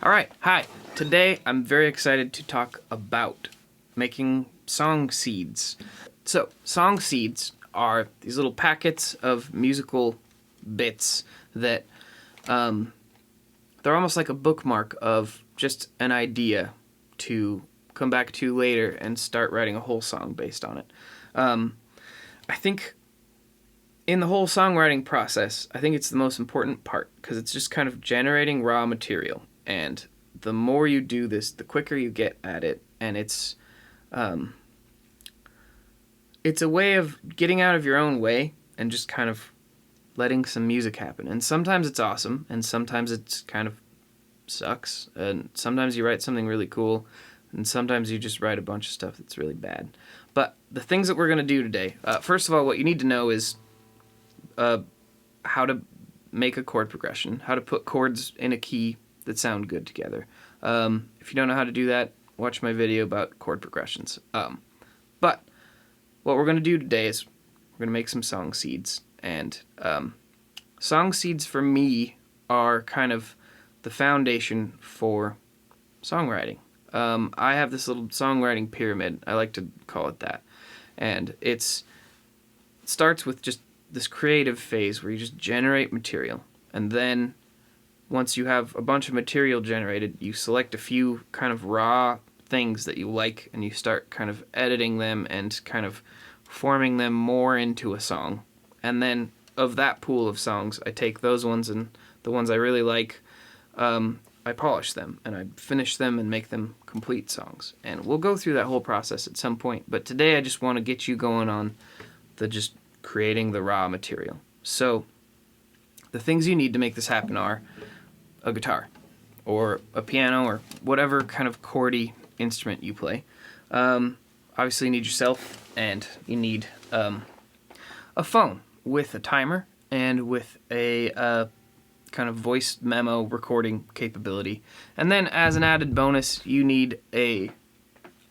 Alright, hi. Today I'm very excited to talk about making song seeds. So, song seeds are these little packets of musical bits that they're almost like a bookmark of just an idea to come back to later and start writing a whole song based on it. I think in the whole songwriting process, I think it's the most important part because it's just kind of generating raw material. And the more you do this, the quicker you get at it. And it's a way of getting out of your own way and just kind of letting some music happen. And sometimes it's awesome, and sometimes it's kind of sucks. And sometimes you write something really cool, and sometimes you just write a bunch of stuff that's really bad. But the things that we're going to do today, first of all, what you need to know is how to make a chord progression, how to put chords in a key that sound good together. If you don't know how to do that, watch my video about chord progressions. But what we're going to do today is we're going to make some song seeds. And song seeds for me are kind of the foundation for songwriting. I have this little songwriting pyramid, I like to call it that. And it starts with just this creative phase where you just generate material. And then once you have a bunch of material generated, you select a few kind of raw things that you like, and you start kind of editing them and kind of forming them more into a song. And then of that pool of songs, I take those ones and the ones I really like, I polish them and I finish them and make them complete songs. And we'll go through that whole process at some point. But today I just want to get you going on the just creating the raw material. So the things you need to make this happen are a guitar or a piano or whatever kind of chordy instrument you play. Obviously you need yourself, and you need a phone with a timer and with a kind of voice memo recording capability. And then as an added bonus, you need a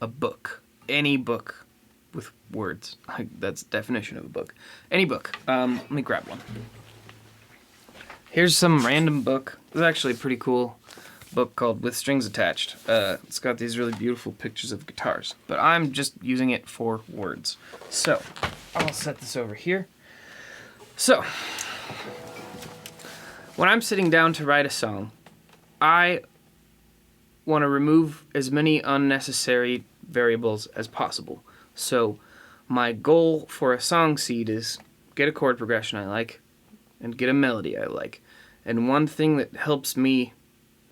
book. Any book with words. That's the definition of a book. Any book. Let me grab one. Here's some random book. It's actually a pretty cool book called With Strings Attached. It's got these really beautiful pictures of guitars, but I'm just using it for words. So I'll set this over here. So when I'm sitting down to write a song, I want to remove as many unnecessary variables as possible. So my goal for a song seed is get a chord progression I like and get a melody I like. And one thing that helps me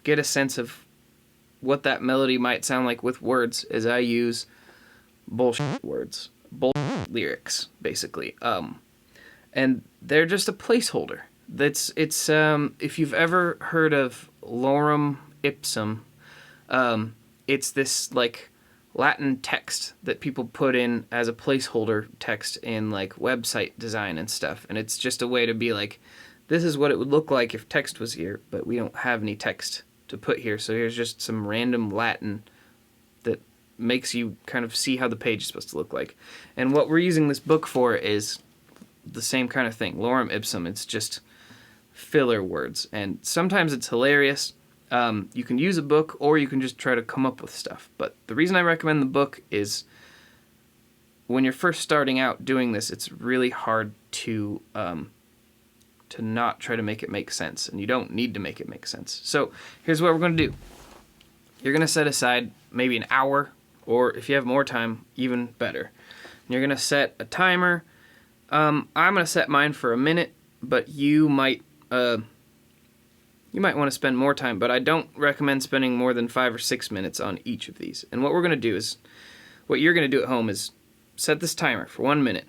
get a sense of what that melody might sound like with words is I use bullshit words, bullshit lyrics, basically. And they're just a placeholder. It's if you've ever heard of lorem ipsum, it's this like Latin text that people put in as a placeholder text in like website design and stuff. And it's just a way to be like, this is what it would look like if text was here, but we don't have any text to put here. So here's just some random Latin that makes you kind of see how the page is supposed to look like. And what we're using this book for is the same kind of thing. Lorem ipsum. It's just filler words. And sometimes it's hilarious. You can use a book, or you can just try to come up with stuff. But the reason I recommend the book is when you're first starting out doing this, it's really hard to not try to make it make sense, and you don't need to make it make sense. So here's what we're going to do. You're going to set aside maybe an hour, or if you have more time, even better. And you're going to set a timer. I'm going to set mine for a minute, but you might want to spend more time, but I don't recommend spending more than 5 or 6 minutes on each of these. And what we're going to do is, what you're going to do at home is set this timer for 1 minute.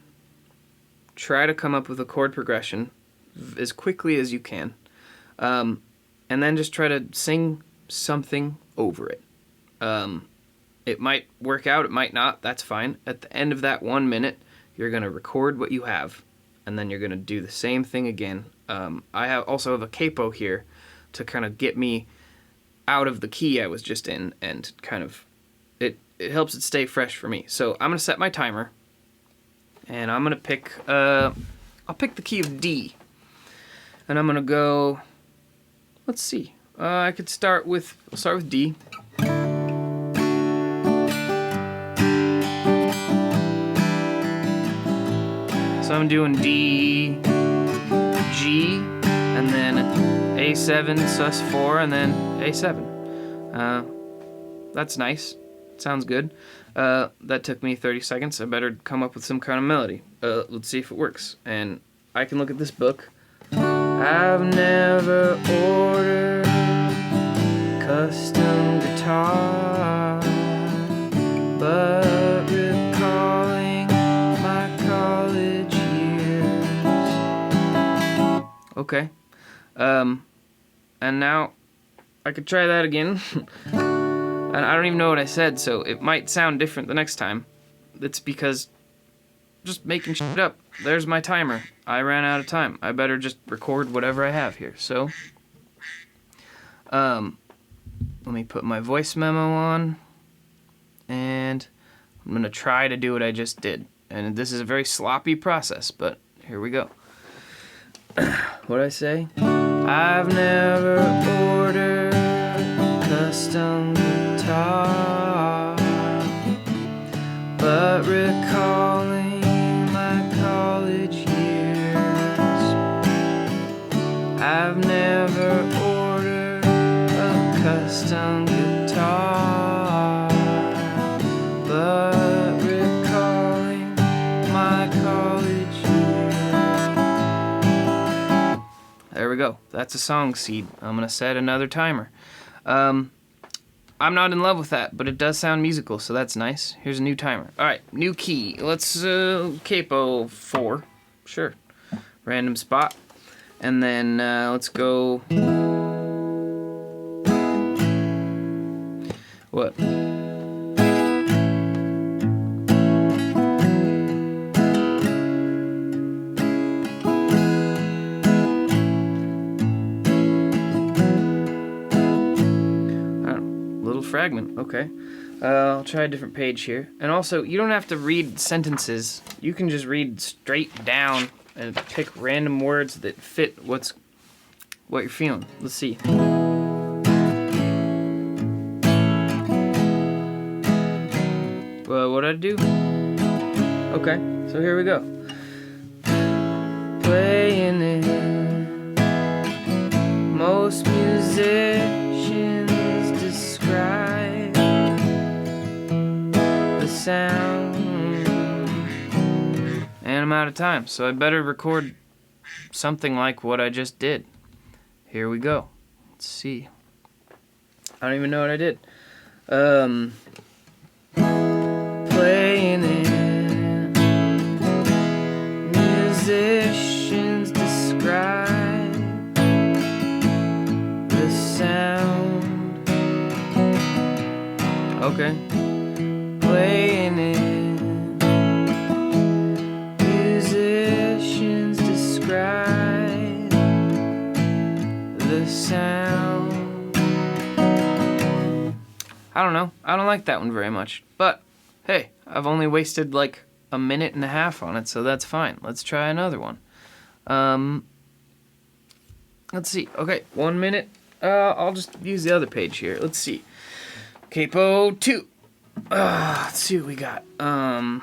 Try to come up with a chord progression as quickly as you can. And then just try to sing something over it. It might work out, it might not, that's fine. At the end of that 1 minute, you're going to record what you have, and then you're going to do the same thing again. I also have a capo here to kind of get me out of the key I was just in, and kind of, it helps it stay fresh for me. So I'm going to set my timer, and I'm going to pick, I'll pick the key of D. And I'm going to go, let's see, I could start with D. So I'm doing D, G, and then A7, sus4, and then A7. That's nice. Sounds good. That took me 30 seconds. I better come up with some kind of melody. Let's see if it works. And I can look at this book. I've never ordered custom guitar, but recalling my college years. Okay. And now I could try that again. And I don't even know what I said, so it might sound different the next time. It's because just making shit up. There's my timer. I ran out of time. I better just record whatever I have here. So, let me put my voice memo on, and I'm gonna try to do what I just did. And this is a very sloppy process, but here we go. What'd I say? I've never ordered custom guitar, but recalling my college years, I've never ordered a custom guitar, but recalling my college years. There we go. That's a song seed. I'm gonna set another timer. I'm not in love with that, but it does sound musical, so that's nice. Here's a new timer. Alright, new key. Let's, capo 4. Sure. Random spot. And then, let's go... What? Fragment. Okay. I'll try a different page here. And also, you don't have to read sentences. You can just read straight down and pick random words that fit what you're feeling. Let's see. Well, what'd I do? Okay, so here we go. Playing it. Most musicians describe the sound. And I'm out of time, so I better record something like what I just did. Here we go. Let's see. I don't even know what I did. Playing it. Musicians describe the sound. Okay. Playing it. Musicians describe the sound. I don't know. I don't like that one very much. But, hey, I've only wasted like a minute and a half on it, so that's fine. Let's try another one. Let's see. Okay, 1 minute. I'll just use the other page here. Let's see. Capo 2. Let's see what we got. I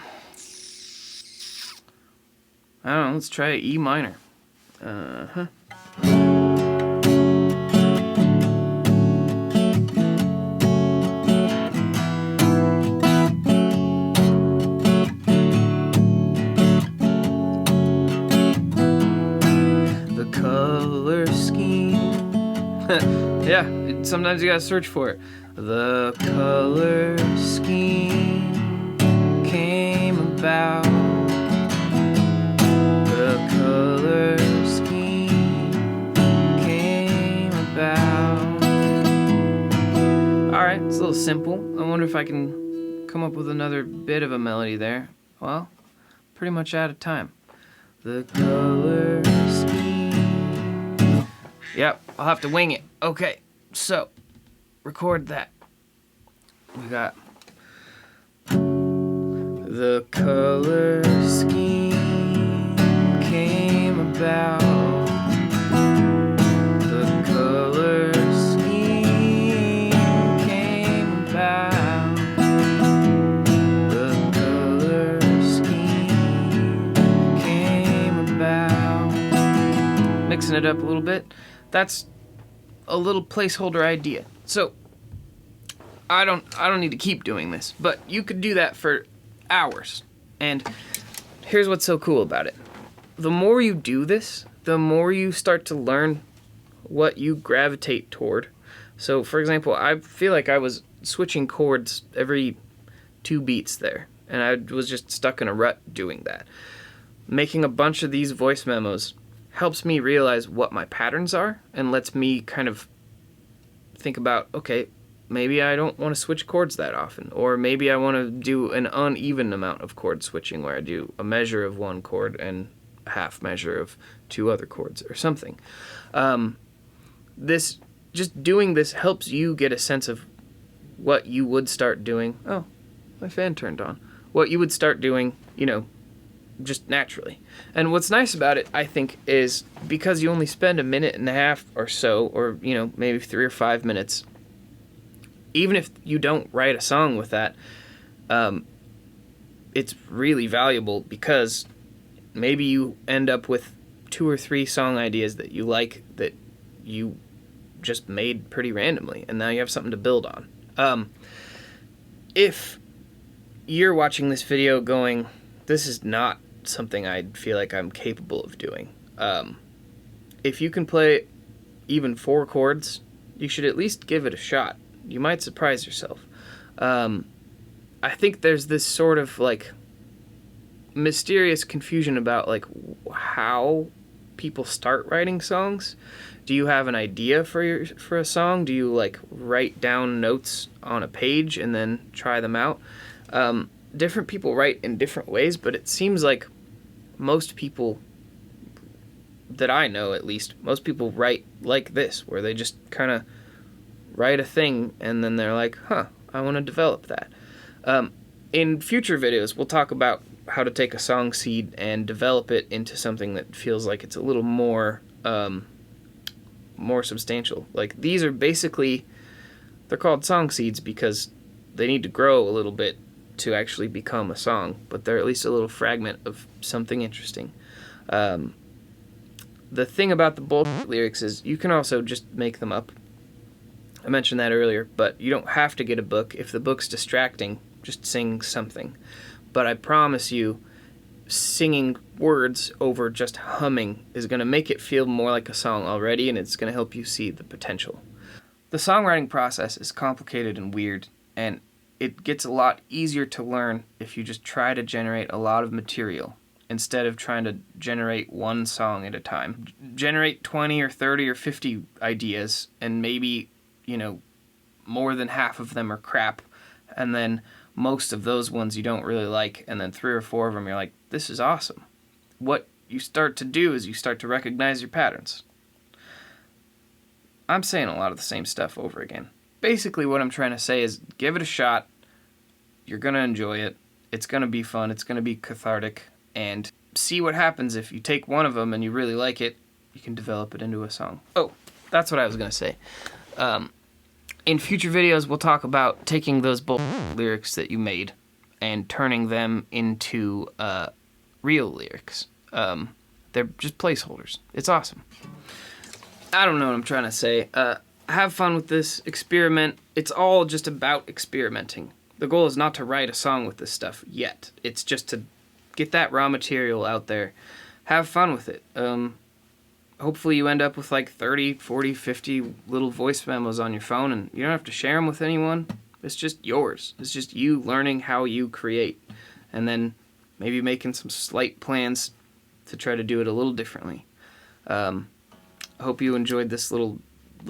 don't know. Let's try E minor. The color scheme. Yeah, sometimes you gotta search for it. The color scheme came about. The color scheme came about. Alright, it's a little simple. I wonder if I can come up with another bit of a melody there. Well, pretty much out of time. The color scheme. Yep, I'll have to wing it. Okay, so record that. We got the color scheme came about. The color scheme mixing it up a little bit. That's a little placeholder idea. So I don't need to keep doing this, but you could do that for hours. And here's what's so cool about it. The more you do this, the more you start to learn what you gravitate toward. So for example, I feel like I was switching chords every 2 beats there, and I was just stuck in a rut doing that. Making a bunch of these voice memos helps me realize what my patterns are and lets me kind of think about, okay, maybe I don't want to switch chords that often, or maybe I want to do an uneven amount of chord switching where I do a measure of one chord and a half measure of 2 other chords or something. Just doing this helps you get a sense of what you would start doing. Oh, my fan turned on. What you would start doing, just naturally. And what's nice about it, I think, is because you only spend 1.5 minutes or so, or, maybe 3 or 5 minutes, even if you don't write a song with that, it's really valuable because maybe you end up with 2 or 3 song ideas that you like that you just made pretty randomly, and now you have something to build on. If you're watching this video going, this is not something I feel like I'm capable of doing, if you can play even 4 chords, you should at least give it a shot. You might surprise yourself. I think there's this sort of like mysterious confusion about like how people start writing songs. Do you have an idea for a song? Do you like write down notes on a page and then try them out? Different people write in different ways, but it seems like most people that I know, at least, most people write like this, where they just kind of write a thing and then they're like, I want to develop that. In future videos, we'll talk about how to take a song seed and develop it into something that feels like it's a little more substantial. Like, these are basically, they're called song seeds because they need to grow a little bit to actually become a song, but they're at least a little fragment of something interesting. The thing about the bullshit lyrics is you can also just make them up. I mentioned that earlier, but you don't have to get a book. If the book's distracting, just sing something. But I promise you, singing words over just humming is going to make it feel more like a song already, and it's going to help you see the potential. The songwriting process is complicated and weird, and it gets a lot easier to learn if you just try to generate a lot of material instead of trying to generate one song at a time. Generate 20 or 30 or 50 ideas, and maybe, more than half of them are crap, and then most of those ones you don't really like, and then 3 or 4 of them you're like, this is awesome. What you start to do is you start to recognize your patterns. I'm saying a lot of the same stuff over again. Basically what I'm trying to say is give it a shot. You're going to enjoy it. It's going to be fun. It's going to be cathartic. And see what happens if you take one of them and you really like it. You can develop it into a song. Oh, that's what I was going to say. In future videos, we'll talk about taking those lyrics that you made and turning them into real lyrics. They're just placeholders. It's awesome. I don't know what I'm trying to say. Have fun with this. Experiment. It's all just about experimenting. The goal is not to write a song with this stuff yet. It's just to get that raw material out there. Have fun with it. Hopefully you end up with like 30, 40, 50 little voice memos on your phone, and you don't have to share them with anyone. It's just yours. It's just you learning how you create, and then maybe making some slight plans to try to do it a little differently. I hope you enjoyed this little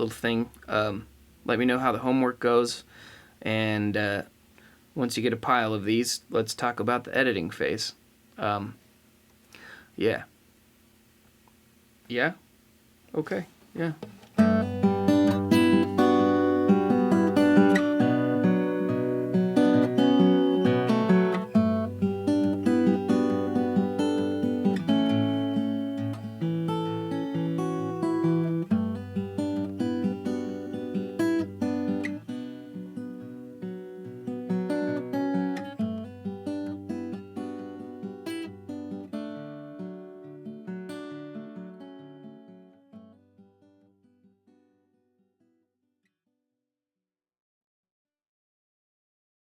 thing. Let me know how the homework goes, and once you get a pile of these, let's talk about the editing phase. Yeah. Yeah? Okay, yeah.